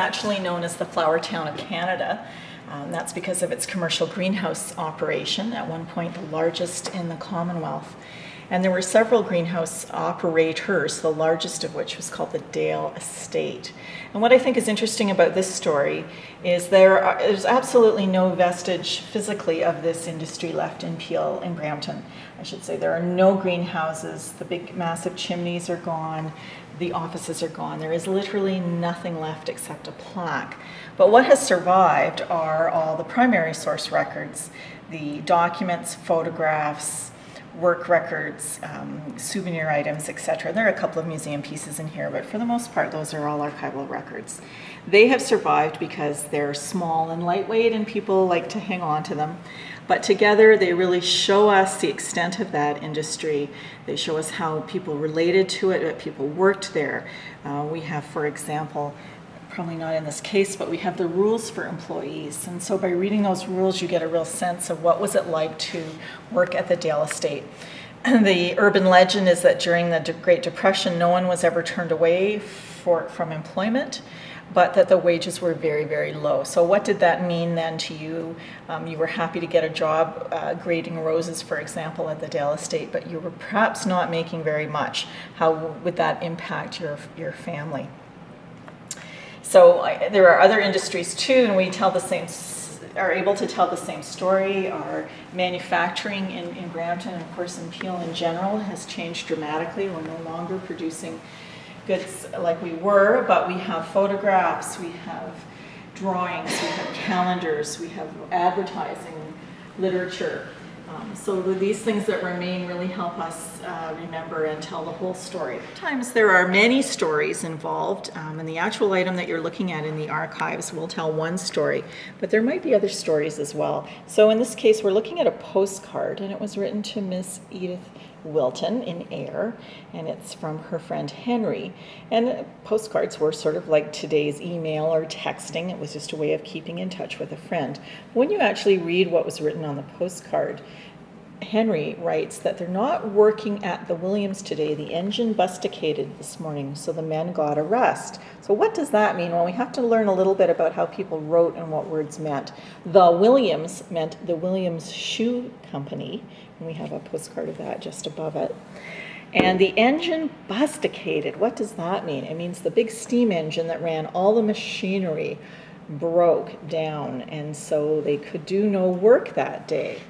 actually known as the flower town of Canada. That's because of its commercial greenhouse operation, at one point the largest in the Commonwealth. And there were several greenhouse operators, the largest of which was called the Dale Estate. And what I think is interesting about this story is there's absolutely no vestige physically of this industry left in Peel in Brampton. I should say there are no greenhouses, the big massive chimneys are gone, the offices are gone. There is literally nothing left except a plaque. But what has survived are all the primary source records, the documents, photographs, work records, souvenir items, etc. There are a couple of museum pieces in here, but for the most part, those are all archival records. They have survived because they're small and lightweight and people like to hang on to them. But together, they really show us the extent of that industry. They show us how people related to it, what people worked there. We have, for example, probably not in this case, but we have the rules for employees. And so by reading those rules, you get a real sense of what was it like to work at the Dale Estate. The urban legend is that during the Great Depression, no one was ever turned away from employment, but that the wages were very, very low. So what did that mean then to you? You were happy to get a job grading roses, for example, at the Dale Estate, but you were perhaps not making very much. How would that impact your family? So there are other industries too, and we are able to tell the same story. Our manufacturing in Brampton, and of course in Peel in general, has changed dramatically. We're no longer producing goods like we were, but we have photographs, we have drawings, we have calendars, we have advertising, literature. So these things that remain really help us remember and tell the whole story. Sometimes there are many stories involved, and the actual item that you're looking at in the archives will tell one story, but there might be other stories as well. So in this case, we're looking at a postcard, and it was written to Miss Edith Wilton in Ayr, and it's from her friend Henry. And postcards were sort of like today's email or texting. It was just a way of keeping in touch with a friend. When you actually read what was written on the postcard, Henry writes that they're not working at the Williams today. The engine busticated this morning, so the men got a rest. So what does that mean? Well, we have to learn a little bit about how people wrote and what words meant. The Williams meant the Williams Shoe Company, and we have a postcard of that just above it. And the engine busticated, what does that mean? It means the big steam engine that ran all the machinery broke down, and so they could do no work that day.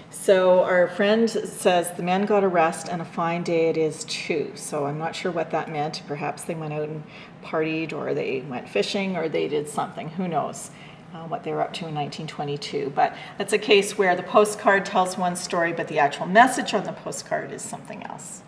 So our friend says the men got a rest and a fine day it is too. So I'm not sure what that meant. Perhaps they went out and partied, or they went fishing, or they did something. Who knows what they were up to in 1922. But that's a case where the postcard tells one story, but the actual message on the postcard is something else.